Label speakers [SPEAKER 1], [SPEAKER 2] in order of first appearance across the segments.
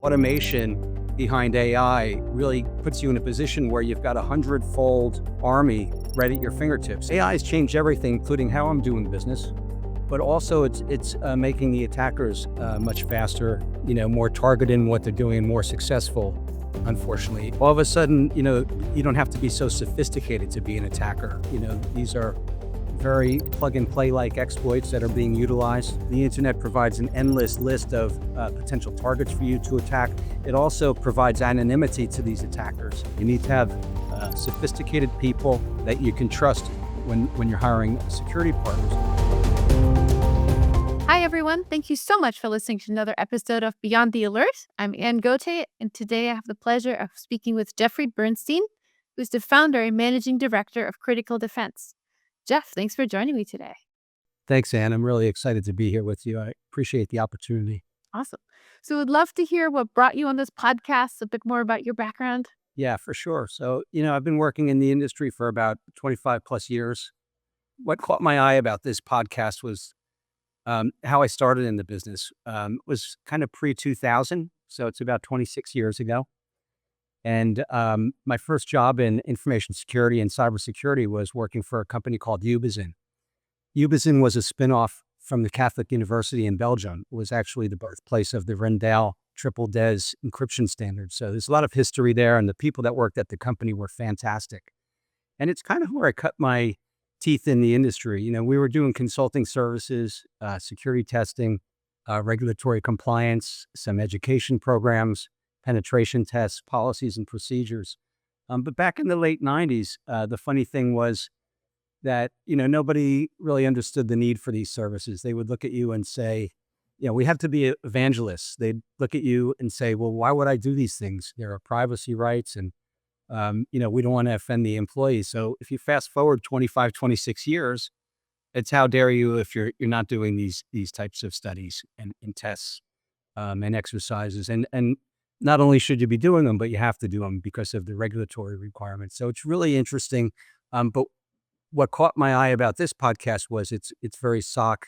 [SPEAKER 1] Automation behind AI really puts you in a position where you've got a 100-fold army right at your fingertips. AI has changed everything, including how I'm doing business, but also it's making the attackers much faster, more targeted in what they're doing, more successful. Unfortunately, all of a sudden, you don't have to be so sophisticated to be an attacker. These are very plug-and-play-like exploits that are being utilized. The internet provides an endless list of potential targets for you to attack. It also provides anonymity to these attackers. You need to have sophisticated people that you can trust when you're hiring security partners.
[SPEAKER 2] Hi, everyone. Thank you so much for listening to another episode of Beyond the Alert. I'm Anne Gotay, and today I have the pleasure of speaking with Jeffrey Bernstein, who's the founder and managing director of Critical Defense. Jeff, thanks for joining me today.
[SPEAKER 1] Thanks, Anne. I'm really excited to be here with you. I appreciate the opportunity.
[SPEAKER 2] Awesome. So we'd love to hear what brought you on this podcast, a bit more about your background.
[SPEAKER 1] Yeah, for sure. So, I've been working in the industry for about 25 plus years. What caught my eye about this podcast was how I started in the business. Was kind of pre-2000, so it's about 26 years ago. And my first job in information security and cybersecurity was working for a company called Ubezin. Ubezin was a spinoff from the Catholic University in Belgium. It was actually the birthplace of the Rendale triple DES encryption standard. So there's a lot of history there, and the people that worked at the company were fantastic. And it's kind of where I cut my teeth in the industry. We were doing consulting services, security testing, regulatory compliance, some education programs, penetration tests, policies, and procedures. But back in the late 90s, the funny thing was that, nobody really understood the need for these services. They would look at you and say, we have to be evangelists. They'd look at you and say, well, why would I do these things? There are privacy rights and, we don't want to offend the employees. So if you fast forward 25, 26 years, it's how dare you if you're not doing these types of studies and tests and exercises. And not only should you be doing them, but you have to do them because of the regulatory requirements. So it's really interesting. But what caught my eye about this podcast was it's very SOC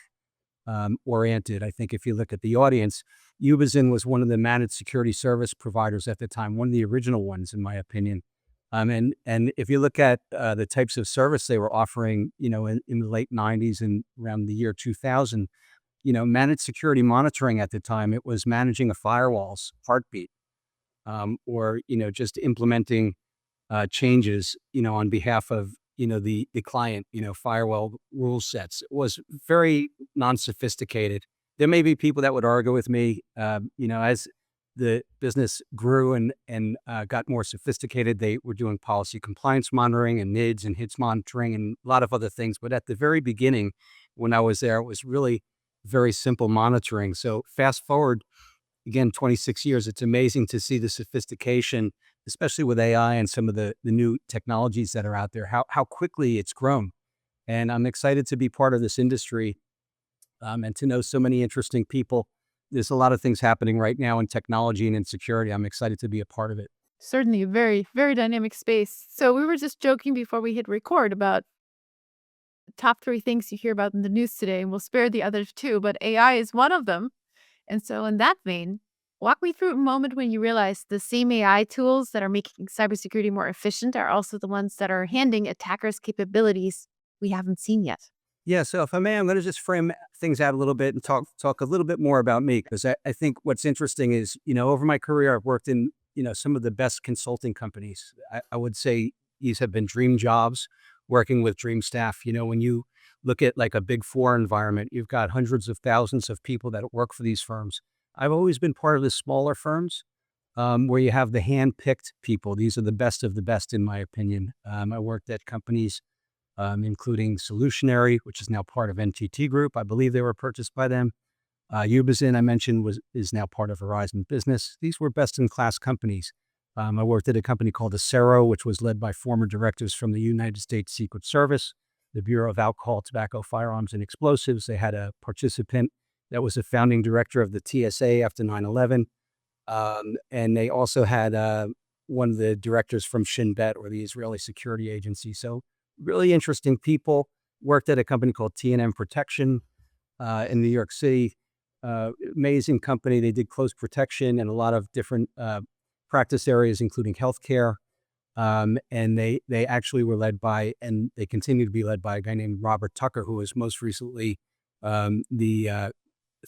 [SPEAKER 1] oriented. I think if you look at the audience, Ubezin was one of the managed security service providers at the time, one of the original ones, in my opinion. And if you look at the types of service they were offering, in the late 90s and around the year 2000, managed security monitoring at the time, it was managing a firewall's heartbeat, or, just implementing changes, on behalf of, the client, firewall rule sets. It was very non-sophisticated. There may be people that would argue with me, as the business grew and got more sophisticated, they were doing policy compliance monitoring and NIDS and HITS monitoring and a lot of other things. But at the very beginning, when I was there, it was really very simple monitoring. So fast forward, again, 26 years, it's amazing to see the sophistication, especially with AI and some of the new technologies that are out there, how quickly it's grown. And I'm excited to be part of this industry and to know so many interesting people. There's a lot of things happening right now in technology and in security. I'm excited to be a part of it.
[SPEAKER 2] Certainly a very, very dynamic space. So we were just joking before we hit record about the top 3 things you hear about in the news today, and we'll spare the others too, but AI is one of them. And so in that vein, walk me through a moment when you realized the same AI tools that are making cybersecurity more efficient are also the ones that are handing attackers capabilities we haven't seen yet.
[SPEAKER 1] Yeah, so if I may, I'm going to just frame things out a little bit and talk a little bit more about me, because I think what's interesting is, over my career, I've worked in, some of the best consulting companies. I would say these have been dream jobs, working with dream staff. When you look at like a Big Four environment, you've got hundreds of thousands of people that work for these firms. I've always been part of the smaller firms where you have the hand-picked people. These are the best of the best, in my opinion. I worked at companies including Solutionary, which is now part of NTT Group. I believe they were purchased by them. Ubezin, I mentioned, is now part of Verizon Business. These were best-in-class companies. I worked at a company called Acero, which was led by former directors from the United States Secret Service, the Bureau of Alcohol, Tobacco, Firearms, and Explosives. They had a participant that was a founding director of the TSA after 9/11. And they also had one of the directors from Shin Bet, or the Israeli security agency. So really interesting people. Worked at a company called T&M Protection in New York City. amazing company. They did close protection and a lot of different practice areas, including healthcare. And they actually were led by, and they continue to be led by, a guy named Robert Tucker, who was most recently the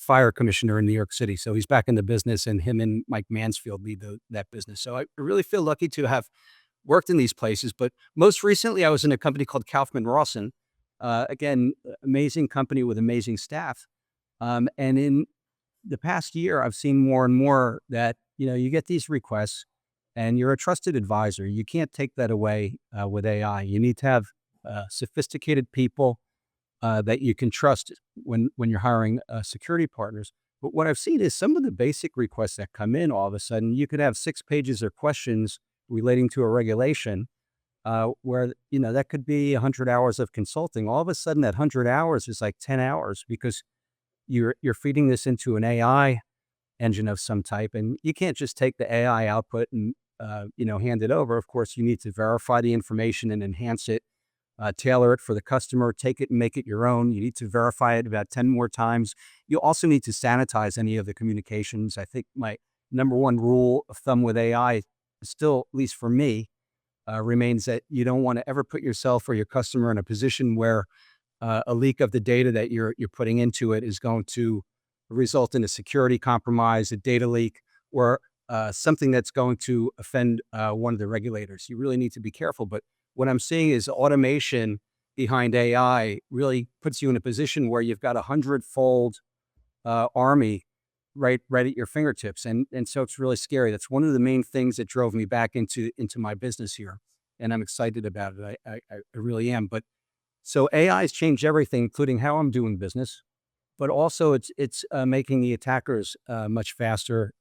[SPEAKER 1] fire commissioner in New York City. So he's back in the business, and him and Mike Mansfield lead that business. So I really feel lucky to have worked in these places. But most recently, I was in a company called Kaufman Rawson. Again, amazing company with amazing staff. And in the past year, I've seen more and more that, you get these requests and you're a trusted advisor. You can't take that away with AI. You need to have sophisticated people that you can trust when you're hiring security partners. But what I've seen is some of the basic requests that come in, all of a sudden, you could have 6 pages of questions relating to a regulation where, that could be 100 hours of consulting. All of a sudden, that 100 hours is like 10 hours because you're feeding this into an AI engine of some type, and you can't just take the AI output and hand it over. Of course, you need to verify the information and enhance it, tailor it for the customer, take it and make it your own. You need to verify it about 10 more times. You also need to sanitize any of the communications. I think my number one rule of thumb with AI, still, at least for me, remains that you don't want to ever put yourself or your customer in a position where a leak of the data that you're putting into it is going to result in a security compromise, a data leak, or something that's going to offend one of the regulators. You really need to be careful. But what I'm seeing is automation behind AI really puts you in a position where you've got 100-fold army right at your fingertips, and so it's really scary. That's one of the main things that drove me back into my business here, and I'm excited about it. I really am. But so AI has changed everything, including how I'm doing business. But also, it's making the attackers much faster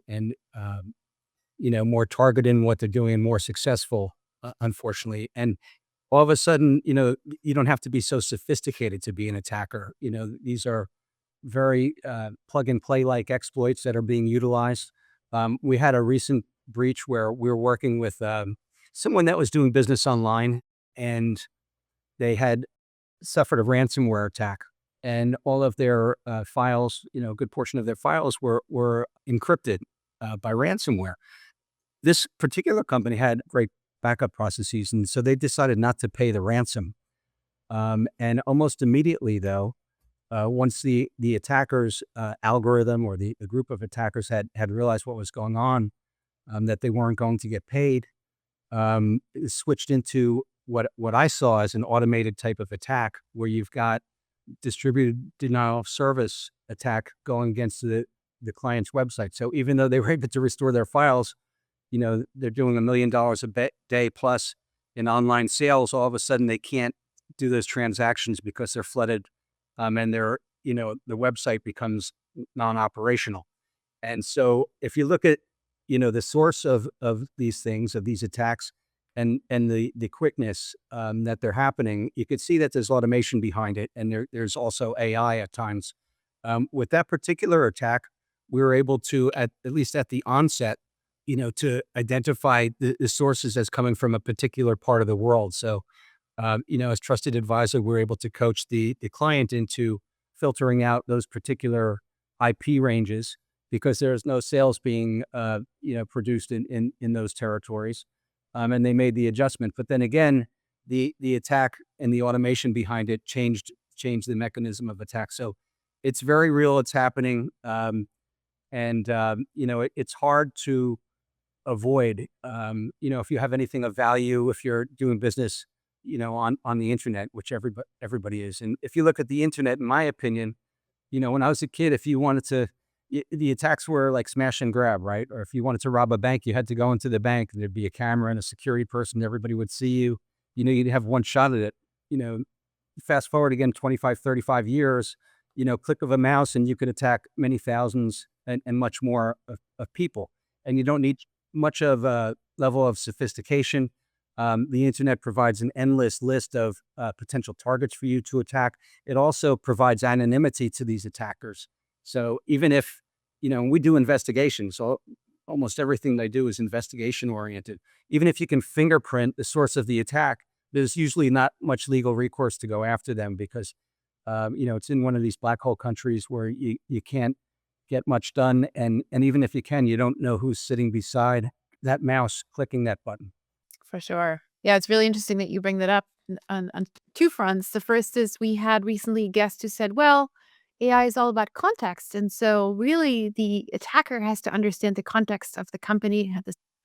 [SPEAKER 1] and more targeted in what they're doing and more successful, unfortunately. And all of a sudden, you don't have to be so sophisticated to be an attacker. These are very plug and play like exploits that are being utilized. We had a recent breach where we were working with someone that was doing business online, and they had suffered a ransomware attack, and all of their files, a good portion of their files were encrypted by ransomware. This particular company had great backup processes, and so they decided not to pay the ransom. And almost immediately, though, once the attackers' algorithm, or the group of attackers had realized what was going on, that they weren't going to get paid, it switched into what I saw as an automated type of attack, where you've got distributed denial of service attack going against the client's website. So even though they were able to restore their files, they're doing $1 million a day plus in online sales. All of a sudden, they can't do those transactions because they're flooded, and the website becomes non-operational. And so if you look at, the source of these things, of these attacks, and the quickness that they're happening, you could see that there's automation behind it, and there's also AI at times. With that particular attack, we were able to, at least at the onset, to identify the sources as coming from a particular part of the world. So, as trusted advisor, we're able to coach the client into filtering out those particular IP ranges, because there's no sales being, produced in those territories. And they made the adjustment. But then again, the attack and the automation behind it changed the mechanism of attack. So it's very real. It's happening. It's hard to avoid, if you have anything of value, if you're doing business, on the internet, which everybody is. And if you look at the internet, in my opinion, when I was a kid, if you wanted to, the attacks were like smash and grab, right? Or if you wanted to rob a bank, you had to go into the bank. There'd be a camera and a security person. Everybody would see you. You'd have one shot at it. Fast forward again, 25, 35 years, click of a mouse, and you could attack many thousands and much more of people. And you don't need much of a level of sophistication. The internet provides an endless list of potential targets for you to attack. It also provides anonymity to these attackers. So even if, we do investigations, so almost everything they do is investigation oriented. Even if you can fingerprint the source of the attack, there's usually not much legal recourse to go after them, because, it's in one of these black hole countries where you can't get much done. And even if you can, you don't know who's sitting beside that mouse clicking that button.
[SPEAKER 2] For sure. Yeah, it's really interesting that you bring that up on two fronts. The first is we had recently a guest who said, well, AI is all about context. And so, really, the attacker has to understand the context of the company,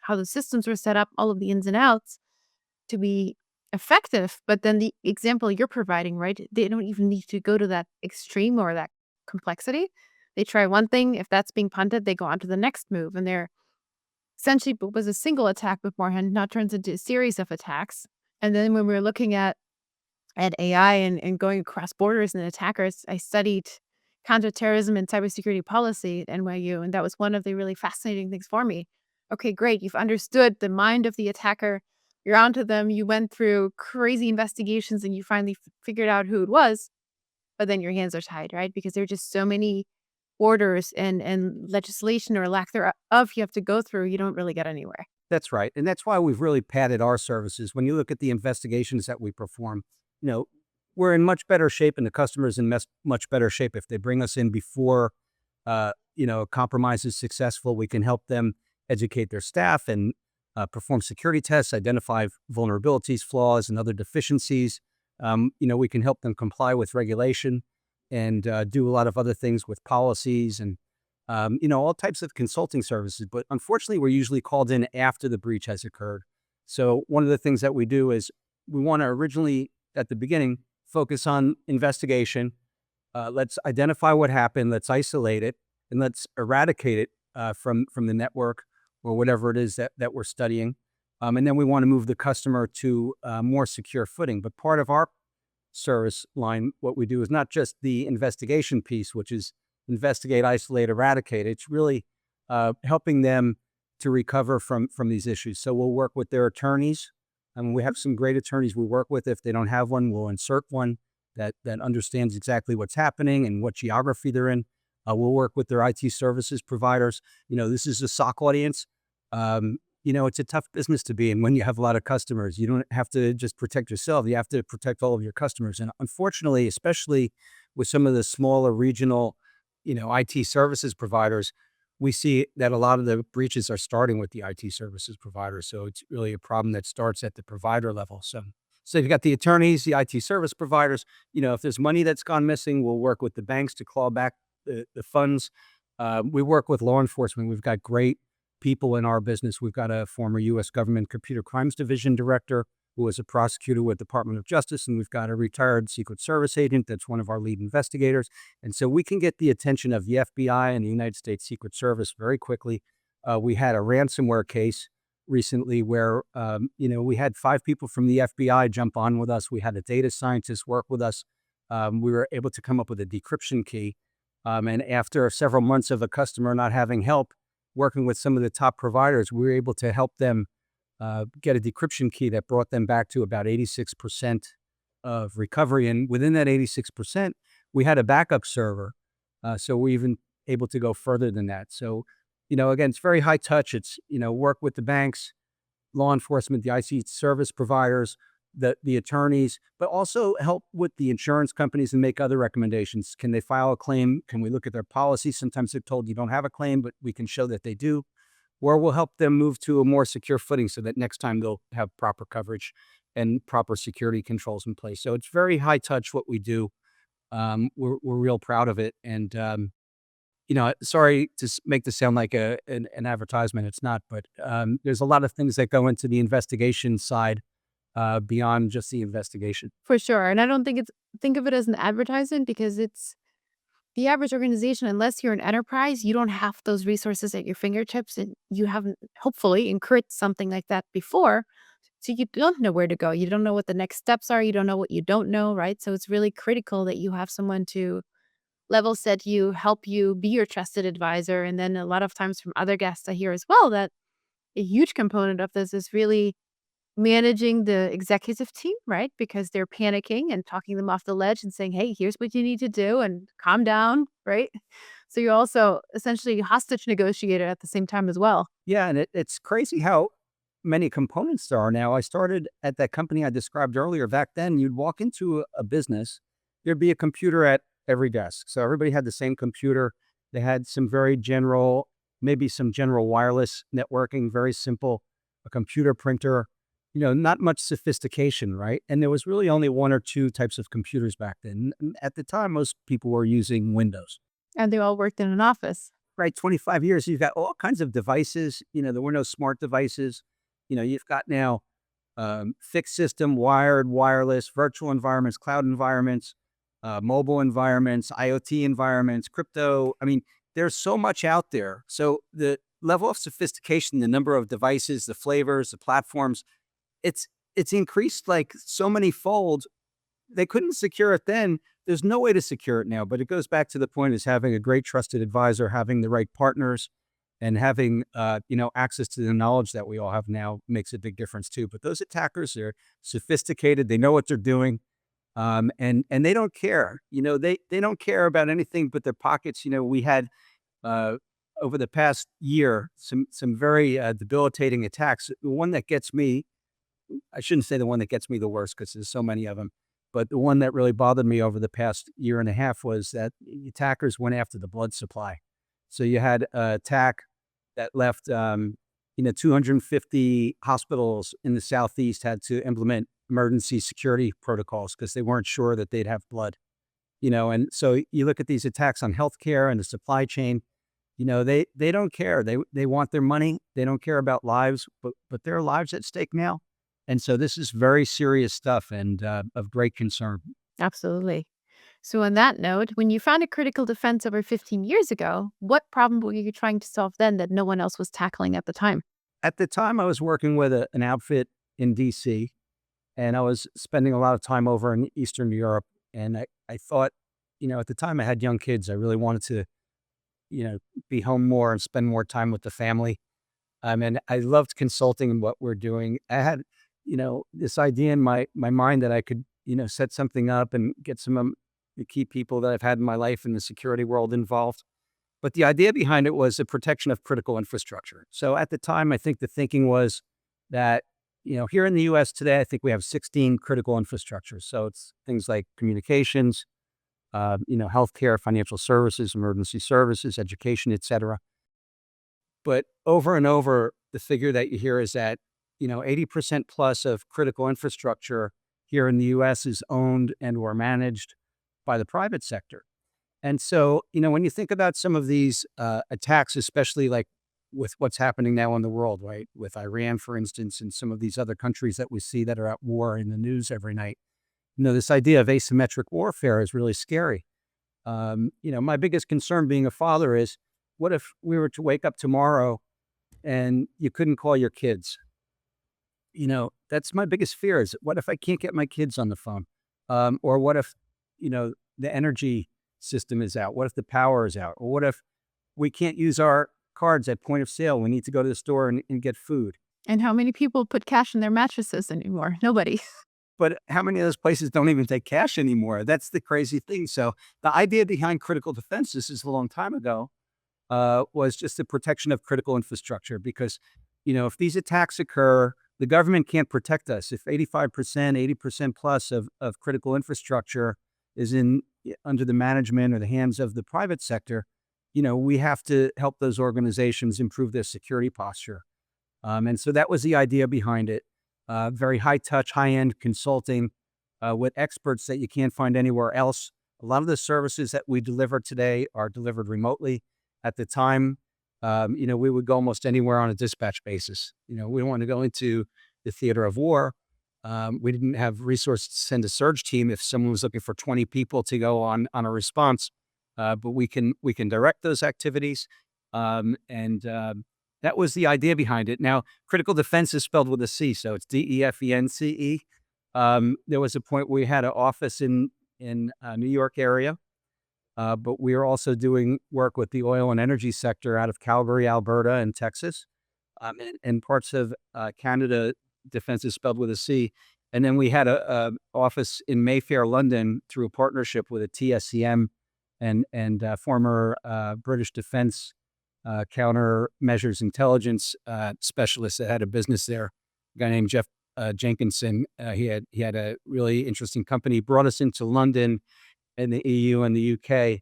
[SPEAKER 2] how the systems were set up, all of the ins and outs to be effective. But then the example you're providing, right? They don't even need to go to that extreme or that complexity. They try one thing. If that's being punted, they go on to the next move. And they're essentially was a single attack beforehand, now turns into a series of attacks. And then when we're looking at AI and going across borders and attackers, I studied counterterrorism and cybersecurity policy at NYU, and that was one of the really fascinating things for me. Okay, great. You've understood the mind of the attacker. You're onto them. You went through crazy investigations and you finally figured out who it was, but then your hands are tied, right? Because there are just so many orders and legislation or lack thereof you have to go through, you don't really get anywhere.
[SPEAKER 1] That's right. And that's why we've really padded our services. When you look at the investigations that we perform, you know, we're in much better shape and the customer's in much better shape. If they bring us in before, a compromise is successful, we can help them educate their staff and perform security tests, identify vulnerabilities, flaws, and other deficiencies. We can help them comply with regulation and do a lot of other things with policies and all types of consulting services. But unfortunately, we're usually called in after the breach has occurred. So one of the things that we do is we want to originally, at the beginning, focus on investigation. Let's identify what happened. Let's isolate it, and let's eradicate it from the network or whatever it is that we're studying. And then we want to move the customer to more secure footing. But part of our service line, what we do is not just the investigation piece, which is investigate, isolate, eradicate. It's really helping them to recover from these issues. So we'll work with their attorneys. And we have some great attorneys we work with. If they don't have one, we'll insert one that understands exactly what's happening and what geography they're in. We'll work with their IT services providers. This is a SOC audience. It's a tough business to be in when you have a lot of customers. You don't have to just protect yourself. You have to protect all of your customers. And unfortunately, especially with some of the smaller regional, IT services providers, we see that a lot of the breaches are starting with the IT services providers. So it's really a problem that starts at the provider level. So you've got the attorneys, the IT service providers. If there's money that's gone missing, we'll work with the banks to claw back the funds. We work with law enforcement. We've got great people in our business. We've got a former U.S. government computer crimes division director who was a prosecutor with Department of Justice, and we've got a retired Secret Service agent that's one of our lead investigators. And so we can get the attention of the FBI and the United States Secret Service very quickly. We had a ransomware case recently where, we had 5 people from the FBI jump on with us. We had a data scientist work with us. We were able to come up with a decryption key. And after several months of a customer not having help, working with some of the top providers, we were able to help them get a decryption key that brought them back to about 86% of recovery. And within that 86%, we had a backup server. So we're even able to go further than that. So, again, it's very high touch. It's, work with the banks, law enforcement, the IT service providers, the attorneys, but also help with the insurance companies and make other recommendations. Can they file a claim? Can we look at their policy? Sometimes they're told you don't have a claim, but we can show that they do. Or we'll help them move to a more secure footing so that next time they'll have proper coverage and proper security controls in place. So it's very high touch what we do. We're real proud of it. And, sorry to make this sound like an advertisement. It's not, but there's a lot of things that go into the investigation side beyond just the investigation.
[SPEAKER 2] For sure. And I don't think of it as an advertisement because it's the average organization, unless you're an enterprise, you don't have those resources at your fingertips and you haven't hopefully incurred something like that before. So you don't know where to go. You don't know what the next steps are. You don't know what you don't know, right? So it's really critical that you have someone to level set you, help you, be your trusted advisor. And then a lot of times from other guests I hear as well that a huge component of this is really managing the executive team, right? Because they're panicking and talking them off the ledge and saying, hey, here's what you need to do and calm down, right? So you're also essentially hostage negotiator at the same time as well.
[SPEAKER 1] Yeah, and it's crazy how many components there are now. I started at that company I described earlier. Back then, you'd walk into a business, there'd be a computer at every desk. So everybody had the same computer. They had some very general, maybe some general wireless networking, very simple, a computer printer, not much sophistication, right? And there was really only one or two types of computers back then. At the time, most people were using Windows.
[SPEAKER 2] And they all worked in an office.
[SPEAKER 1] Right, 25 years, you've got all kinds of devices. There were no smart devices. You've got now fixed system, wired, wireless, virtual environments, cloud environments, mobile environments, IoT environments, crypto. I mean, there's so much out there. So the level of sophistication, the number of devices, the flavors, the platforms, it's it's increased like so many fold. They couldn't secure it then. There's no way to secure it now, but it goes back to the point is having a great trusted advisor, having the right partners, and having access to the knowledge that we all have now makes a big difference too. But those attackers are sophisticated. They know what they're doing, and they don't care. They don't care about anything but their pockets. We had uh, over the past year some very debilitating attacks. The one that gets me, I shouldn't say the one that gets me the worst because there's so many of them. But the one that really bothered me over the past year and a half was that the attackers went after the blood supply. So you had an attack that left, 250 hospitals in the Southeast had to implement emergency security protocols because they weren't sure that they'd have blood. And so you look at these attacks on healthcare and the supply chain. They don't care. They want their money. They don't care about lives, but there are lives at stake now. And so this is very serious stuff and of great concern.
[SPEAKER 2] Absolutely. So, on that note, when you founded Critical Defense over 15 years ago, what problem were you trying to solve then that no one else was tackling at the time?
[SPEAKER 1] At the time, I was working with an outfit in DC, and I was spending a lot of time over in Eastern Europe. And I thought, at the time I had young kids, I really wanted to, be home more and spend more time with the family. And I loved consulting and what we're doing. I had, this idea in my mind that I could, set something up and get some of the key people that I've had in my life in the security world involved. But the idea behind it was the protection of critical infrastructure. So at the time, I think the thinking was that, here in the US today, I think we have 16 critical infrastructures. So it's things like communications, healthcare, financial services, emergency services, education, et cetera. But over and over, the figure that you hear is that, 80% plus of critical infrastructure here in the US is owned and or managed by the private sector. And so, when you think about some of these attacks, especially like with what's happening now in the world, right? With Iran, for instance, and some of these other countries that we see that are at war in the news every night, this idea of asymmetric warfare is really scary. My biggest concern being a father is what if we were to wake up tomorrow and you couldn't call your kids? That's my biggest fear is what if I can't get my kids on the phone? Or what if, the energy system is out? What if the power is out? Or what if we can't use our cards at point of sale? We need to go to the store and get food.
[SPEAKER 2] And how many people put cash in their mattresses anymore? Nobody.
[SPEAKER 1] But how many of those places don't even take cash anymore? That's the crazy thing. So the idea behind critical defense, this is a long time ago, was just the protection of critical infrastructure. Because, if these attacks occur, the government can't protect us. If 85%, 80% plus of critical infrastructure is under the management or the hands of the private sector, we have to help those organizations improve their security posture. And so that was the idea behind it. Very high touch, high end consulting with experts that you can't find anywhere else. A lot of the services that we deliver today are delivered remotely. At the time, we would go almost anywhere on a dispatch basis. We don't want to go into the theater of war. We didn't have resources to send a surge team if someone was looking for 20 people to go on a response. But we can direct those activities. And that was the idea behind it. Now, critical defense is spelled with a C, so it's DEFENCE. There was a point where we had an office in New York area. But we are also doing work with the oil and energy sector out of Calgary, Alberta, and Texas, and parts of Canada. Defense is spelled with a C. And then we had a office in Mayfair, London, through a partnership with a TSCM and former British Defense countermeasures intelligence specialist that had a business there. A guy named Jeff Jenkinson. He had a really interesting company. Brought us into London and the EU and the UK,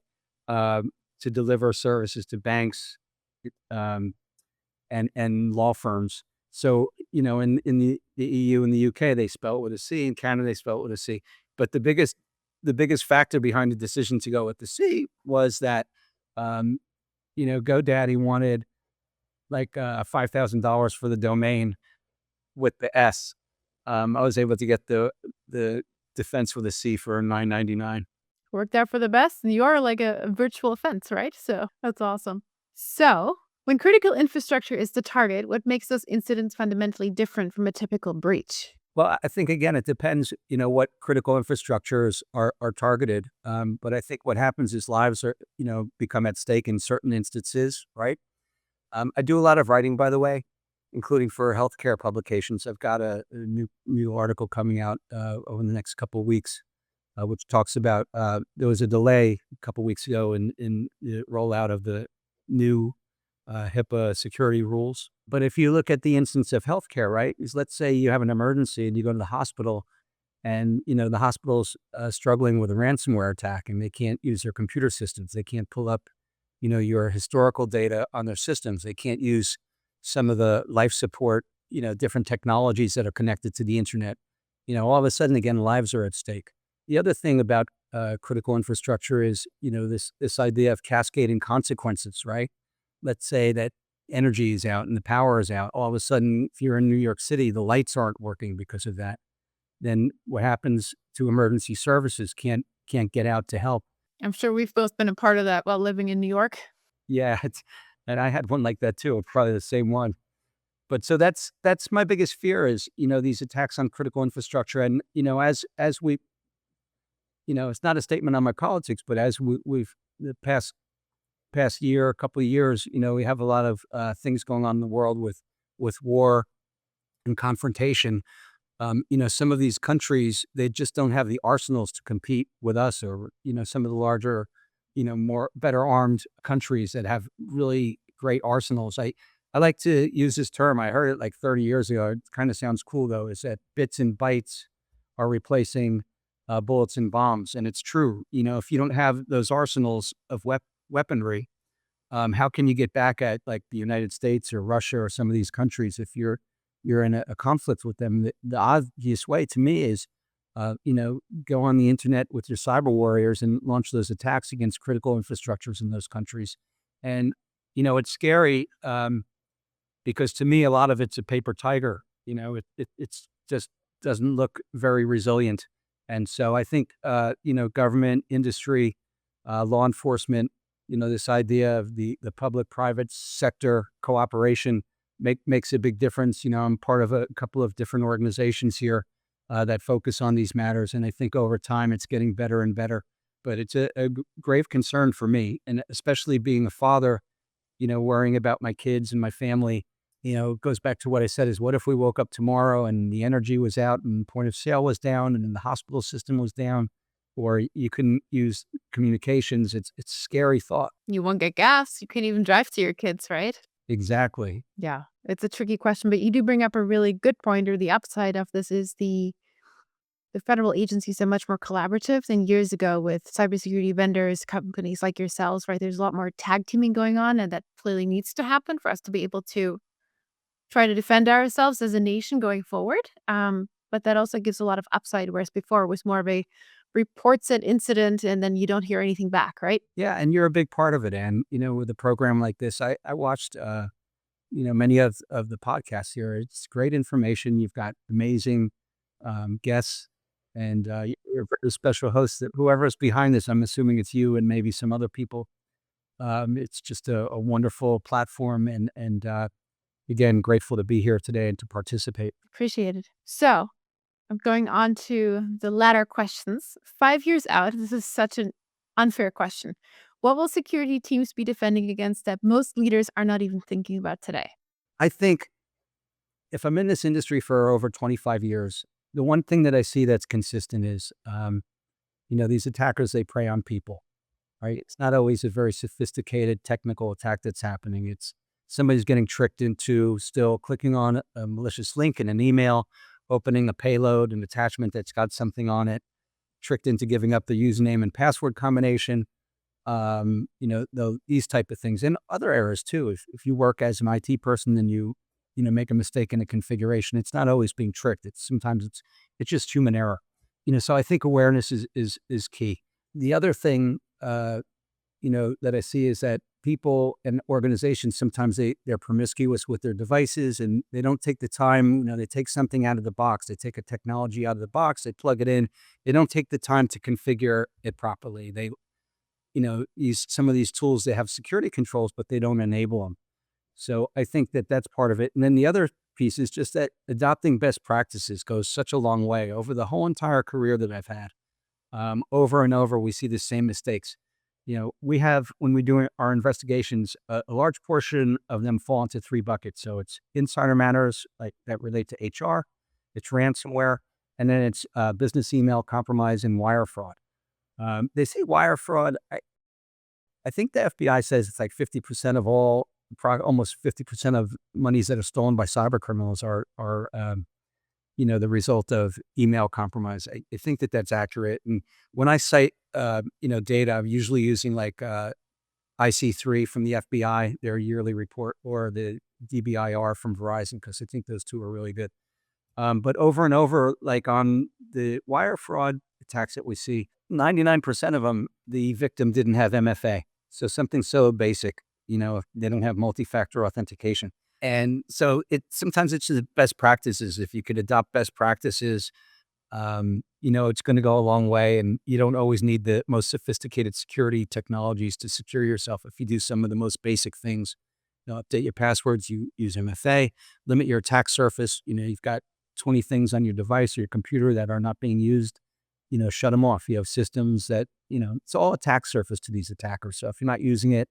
[SPEAKER 1] to deliver services to banks, um, and law firms. So, in the EU and the UK, they spell it with a C. In Canada, they spell it with a C. But the biggest factor behind the decision to go with the C was that, um, GoDaddy wanted like $5,000 for the domain with the S. I was able to get the defense with a C for $9.99.
[SPEAKER 2] Worked out for the best, and you are like a virtual fence, right? So that's awesome. So, when critical infrastructure is the target, what makes those incidents fundamentally different from a typical breach?
[SPEAKER 1] Well, I think again, it depends, what critical infrastructures are targeted. But I think what happens is lives are, become at stake in certain instances, right? I do a lot of writing, by the way, including for healthcare publications. I've got a new article coming out over the next couple of weeks, which talks about there was a delay a couple weeks ago in the rollout of the new HIPAA security rules. But if you look at the instance of healthcare, right, is let's say you have an emergency and you go to the hospital, and the hospital's struggling with a ransomware attack, and they can't use their computer systems. They can't pull up, your historical data on their systems. They can't use some of the life support, different technologies that are connected to the internet. All of a sudden, again, lives are at stake. The other thing about critical infrastructure is, this idea of cascading consequences, right? Let's say that energy is out and the power is out. All of a sudden, if you're in New York City, the lights aren't working because of that. Then what happens to emergency services can't get out to help.
[SPEAKER 2] I'm sure we've both been a part of that while living in New York.
[SPEAKER 1] Yeah, and I had one like that too, probably the same one. But so that's my biggest fear is, these attacks on critical infrastructure. And, as we, it's not a statement on my politics, but as we've the past year, a couple of years, we have a lot of things going on in the world with war and confrontation. Some of these countries, they just don't have the arsenals to compete with us, or, some of the larger, more better armed countries that have really great arsenals. I like to use this term. I heard it like 30 years ago. It kind of sounds cool though, is that bits and bytes are replacing bullets and bombs. And it's true. If you don't have those arsenals of weaponry, how can you get back at like the United States or Russia or some of these countries if you're in a conflict with them? The obvious way to me is, go on the internet with your cyber warriors and launch those attacks against critical infrastructures in those countries. And, it's scary because to me, a lot of it's a paper tiger. It's just doesn't look very resilient. And so I think, government, industry, law enforcement, this idea of the public-private sector cooperation makes a big difference. I'm part of a couple of different organizations here that focus on these matters, and I think over time it's getting better and better. But it's a grave concern for me, and especially being a father, worrying about my kids and my family. It goes back to what I said is, what if we woke up tomorrow and the energy was out and point of sale was down and then the hospital system was down, or you couldn't use communications? It's a scary thought.
[SPEAKER 2] You won't get gas. You can't even drive to your kids, right?
[SPEAKER 1] Exactly.
[SPEAKER 2] Yeah, it's a tricky question, but you do bring up a really good point, or the upside of this is the federal agencies are much more collaborative than years ago with cybersecurity vendors, companies like yourselves, right? There's a lot more tag teaming going on, and that clearly needs to happen for us to be able to try to defend ourselves as a nation going forward. But that also gives a lot of upside, whereas before it was more of a reports an incident and then you don't hear anything back, right?
[SPEAKER 1] Yeah, and you're a big part of it. And, with a program like this, I watched, many of the podcasts here. It's great information. You've got amazing guests, and you're a very special host. That whoever is behind this, I'm assuming it's you and maybe some other people. It's just a wonderful platform, and again, grateful to be here today and to participate.
[SPEAKER 2] Appreciate it. So I'm going on to the latter questions. 5 years out, this is such an unfair question. What will security teams be defending against that most leaders are not even thinking about today?
[SPEAKER 1] I think if I'm in this industry for over 25 years, the one thing that I see that's consistent is, these attackers, they prey on people, right? It's not always a very sophisticated technical attack that's happening. It's somebody's getting tricked into still clicking on a malicious link in an email, opening a payload, an attachment that's got something on it, tricked into giving up the username and password combination, though these type of things and other errors too. If you work as an IT person and make a mistake in a configuration, it's not always being tricked. It's just human error. So I think awareness is key. The other thing, that I see is that people and organizations, sometimes they're promiscuous with their devices and they don't take the time. They take something out of the box. They take a technology out of the box, they plug it in. They don't take the time to configure it properly. Some of these tools, they have security controls, but they don't enable them. So I think that that's part of it. And then the other piece is just that adopting best practices goes such a long way. Over the whole entire career that I've had, over and over, we see the same mistakes. We have, when we do our investigations, a large portion of them fall into three buckets. So it's insider matters like that relate to HR, it's ransomware, and then it's business email compromise and wire fraud. They say wire fraud. I think the FBI says it's like 50% of almost 50% of monies that are stolen by cyber criminals are the result of email compromise. I think that that's accurate. And when I cite, data, I'm usually using like IC3 from the FBI, their yearly report, or the DBIR from Verizon, because I think those two are really good. But over and over, like on the wire fraud attacks that we see, 99% of them, the victim didn't have MFA. So something so basic, if they don't have multi-factor authentication. And so sometimes it's the best practices. If you could adopt best practices, it's going to go a long way, and you don't always need the most sophisticated security technologies to secure yourself. If you do some of the most basic things, update your passwords, you use MFA, limit your attack surface. You've got 20 things on your device or your computer that are not being used, shut them off. You have systems that, it's all attack surface to these attackers. So if you're not using it,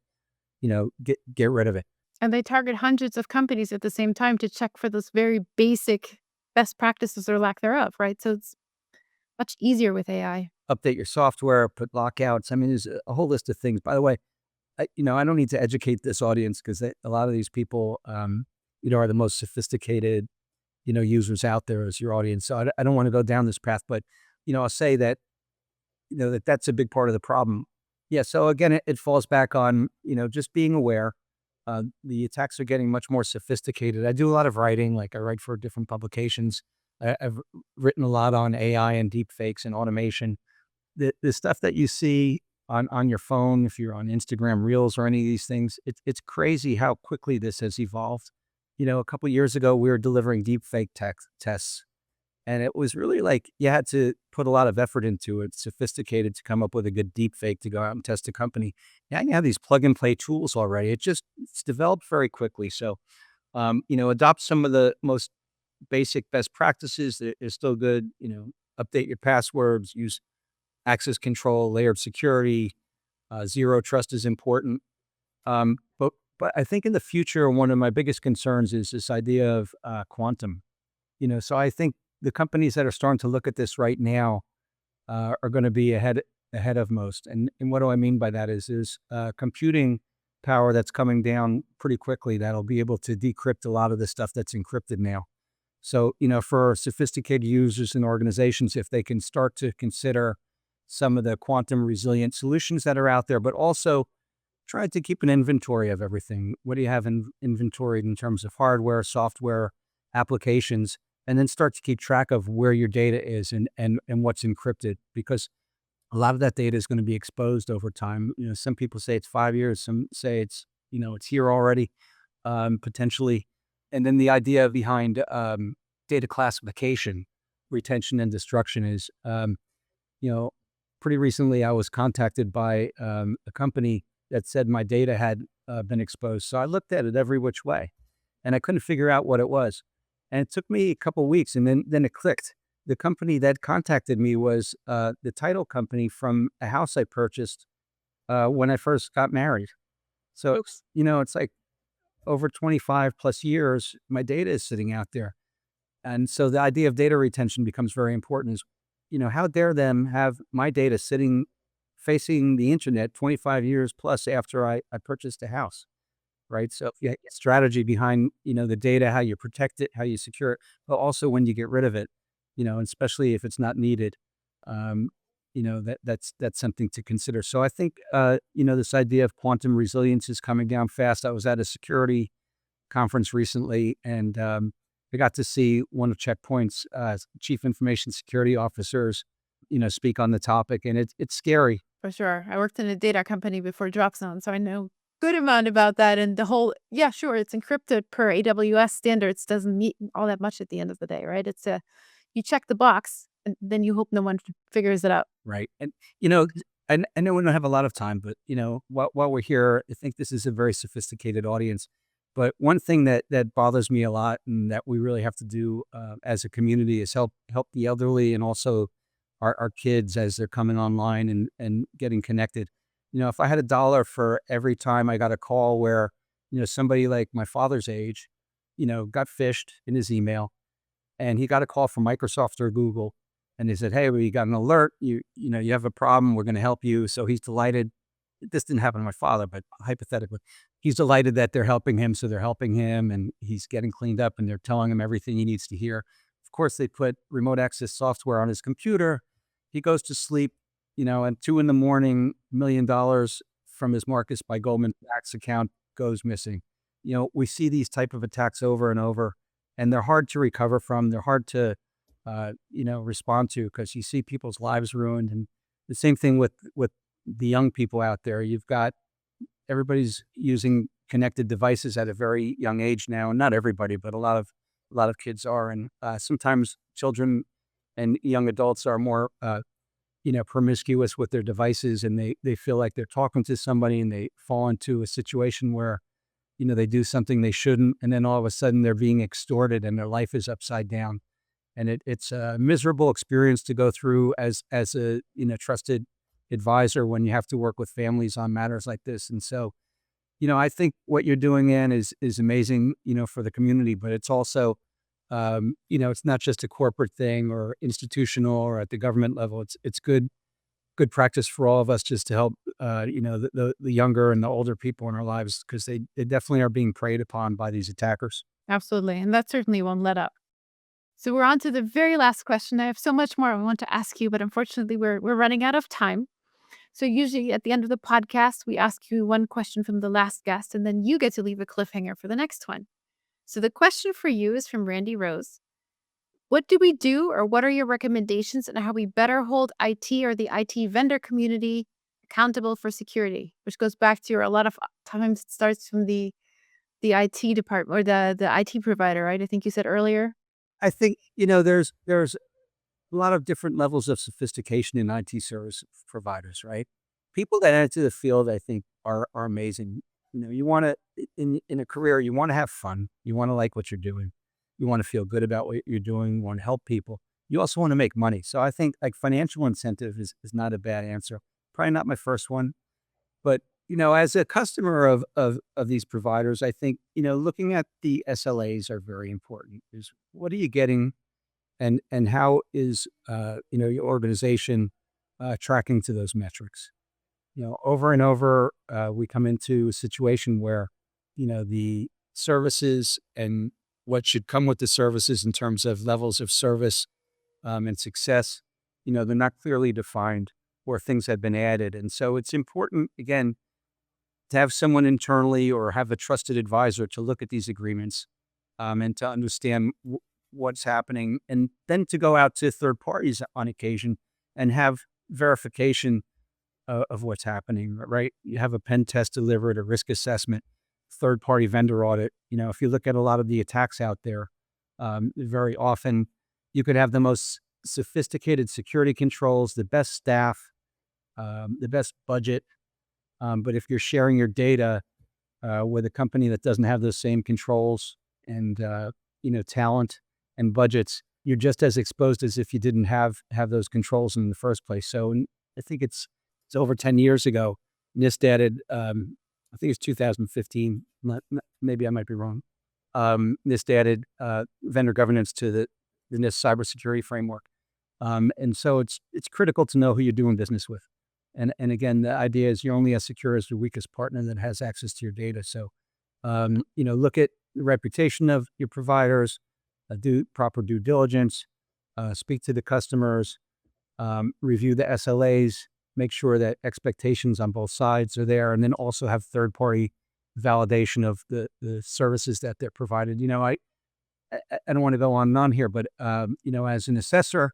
[SPEAKER 1] get rid of it.
[SPEAKER 2] And they target hundreds of companies at the same time to check for those very basic best practices or lack thereof, right? So it's much easier with AI.
[SPEAKER 1] Update your software, put lockouts. I mean, there's a whole list of things. By the way, I don't need to educate this audience because a lot of these people, are the most sophisticated, users out there as your audience. So I don't want to go down this path, but, I'll say that, that's a big part of the problem. Yeah. So again, it falls back on, just being aware. The attacks are getting much more sophisticated. I do a lot of writing, like I write for different publications. I've written a lot on AI and deep fakes and automation. The stuff that you see on your phone, if you're on Instagram Reels or any of these things, it's crazy how quickly this has evolved. A couple of years ago, we were delivering deep fake tests. And it was really like you had to put a lot of effort into it, sophisticated, to come up with a good deep fake to go out and test a company. Now you have these plug and play tools already. It's developed very quickly. So, adopt some of the most basic best practices. They're still good. Update your passwords, use access control, layered security, zero trust is important. But I think in the future, one of my biggest concerns is this idea of quantum. So I think the companies that are starting to look at this right now are going to be ahead of most. And what do I mean by that is there's computing power that's coming down pretty quickly that'll be able to decrypt a lot of the stuff that's encrypted now. So, for sophisticated users and organizations, if they can start to consider some of the quantum resilient solutions that are out there, but also try to keep an inventory of everything. What do you have in inventory in terms of hardware, software, applications, and then start to keep track of where your data is and what's encrypted, because a lot of that data is going to be exposed over time. Some people say it's 5 years, some say it's here already, potentially. And then the idea behind data classification, retention, and destruction is, pretty recently I was contacted by a company that said my data had been exposed. So I looked at it every which way, and I couldn't figure out what it was. And it took me a couple of weeks, and then it clicked. The company that contacted me was the title company from a house I purchased when I first got married. So, it's like over 25 plus years, my data is sitting out there. And so the idea of data retention becomes very important. Is, how dare them have my data sitting facing the internet 25 years plus after I purchased a house? Right. So yeah, strategy behind, the data, how you protect it, how you secure it, but also when you get rid of it, and especially if it's not needed. that's something to consider. So I think, this idea of quantum resilience is coming down fast. I was at a security conference recently, and I got to see one of Checkpoint's chief information security officers, speak on the topic, and it's scary.
[SPEAKER 2] For sure. I worked in a data company before Dropzone, so I know good amount about that. And the whole, yeah, sure, it's encrypted per AWS standards, doesn't mean all that much at the end of the day, right? It's you check the box, and then you hope no one figures it out.
[SPEAKER 1] Right. And, you know, I know we don't have a lot of time, but, while we're here, I think this is a very sophisticated audience. But one thing that bothers me a lot and that we really have to do as a community is help the elderly and also our kids as they're coming online and getting connected. If I had $1 for every time I got a call where, somebody like my father's age, got phished in his email, and he got a call from Microsoft or Google, and they said, "Hey, we got an alert. You have a problem. We're going to help you." So he's delighted. This didn't happen to my father, but hypothetically, he's delighted that they're helping him. So they're helping him, and he's getting cleaned up, and they're telling him everything he needs to hear. Of course, they put remote access software on his computer. He goes to sleep, at 2 in the morning, $1 million from his Marcus by Goldman Sachs account goes missing. We see these type of attacks over and over, and they're hard to recover from. They're hard to, respond to, because you see people's lives ruined. And the same thing with the young people out there. You've got everybody's using connected devices at a very young age now, and not everybody, but a lot of kids are. And sometimes children and young adults are more, promiscuous with their devices, and they feel like they're talking to somebody, and they fall into a situation where, they do something they shouldn't, and then all of a sudden they're being extorted and their life is upside down. And it's a miserable experience to go through as a, trusted advisor when you have to work with families on matters like this. And so, I think what you're doing, Ann, is amazing, for the community, but it's also, it's not just a corporate thing or institutional or at the government level. It's good practice for all of us, just to help, the younger and the older people in our lives, because they definitely are being preyed upon by these attackers.
[SPEAKER 2] Absolutely. And that certainly won't let up. So we're on to the very last question. I have so much more I want to ask you, but unfortunately we're running out of time. So usually at the end of the podcast, we ask you one question from the last guest, and then you get to leave a cliffhanger for the next one. So the question for you is from Randy Rose. What do we do, or what are your recommendations on how we better hold IT or the IT vendor community accountable for security? Which goes back to a lot of times it starts from the IT department or the IT provider, right? I think you said earlier.
[SPEAKER 1] I think, there's a lot of different levels of sophistication in IT service providers, right? People that enter the field, I think, are amazing. You want to, in a career, you want to have fun. You want to like what you're doing. You want to feel good about what you're doing. You want to help people. You also want to make money. So I think like financial incentive is not a bad answer. Probably not my first one, but as a customer of these providers, I think, looking at the SLAs are very important. Is what are you getting, and how is, your organization tracking to those metrics? Over and over, we come into a situation where, the services and what should come with the services in terms of levels of service and success, they're not clearly defined, or things have been added. And so it's important, again, to have someone internally or have a trusted advisor to look at these agreements, and to understand what's happening, and then to go out to third parties on occasion and have verification of what's happening, right? You have a pen test delivered, a risk assessment, third party vendor audit. If you look at a lot of the attacks out there, very often you could have the most sophisticated security controls, the best staff, the best budget. But if you're sharing your data with a company that doesn't have those same controls and, talent and budgets, you're just as exposed as if you didn't have those controls in the first place. So I think it's over 10 years ago, NIST added, I think it's 2015, maybe I might be wrong. NIST added vendor governance to the NIST cybersecurity framework. And so it's critical to know who you're doing business with. And again, the idea is you're only as secure as the weakest partner that has access to your data. So, look at the reputation of your providers, do proper due diligence, speak to the customers, review the SLAs, make sure that expectations on both sides are there, and then also have third-party validation of the services that they're provided. I don't want to go on and on here, but as an assessor,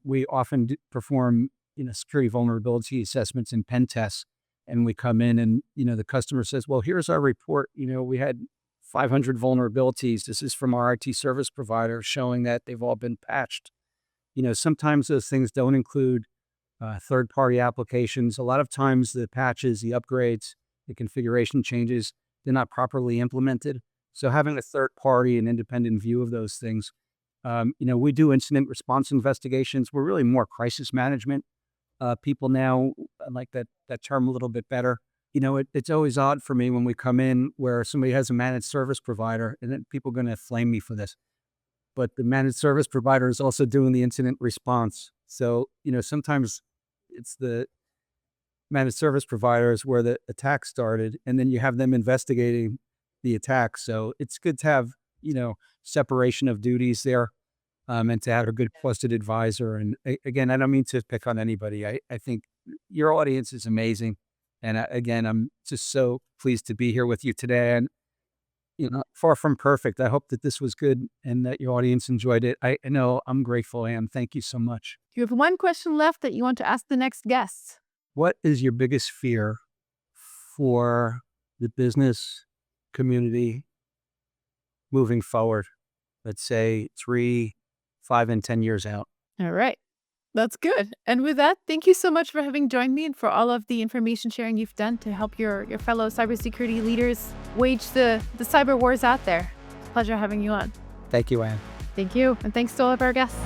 [SPEAKER 1] we often perform security vulnerability assessments and pen tests, and we come in and the customer says, "Well, here's our report. We had 500 vulnerabilities. This is from our IT service provider showing that they've all been patched." Sometimes those things don't include third-party applications. A lot of times the patches, the upgrades, the configuration changes, they're not properly implemented. So having a third-party and independent view of those things, we do incident response investigations. We're really more crisis management people now. I like that term a little bit better. It's always odd for me when we come in where somebody has a managed service provider, and then people are going to flame me for this, but the managed service provider is also doing the incident response. So, sometimes it's the managed service providers where the attack started, and then you have them investigating the attack. So it's good to have, separation of duties there, and to have a good trusted advisor. And again, I don't mean to pick on anybody. I think your audience is amazing. And again, I'm just so pleased to be here with you today. And far from perfect. I hope that this was good and that your audience enjoyed it. I know I'm grateful, Anne. Thank you so much.
[SPEAKER 2] You have one question left that you want to ask the next guest.
[SPEAKER 1] What is your biggest fear for the business community moving forward? Let's say 3, 5, and 10 years out.
[SPEAKER 2] All right. That's good. And with that, thank you so much for having joined me and for all of the information sharing you've done to help your fellow cybersecurity leaders wage the cyber wars out there. Pleasure having you on.
[SPEAKER 1] Thank you, Anne.
[SPEAKER 2] Thank you. And thanks to all of our guests.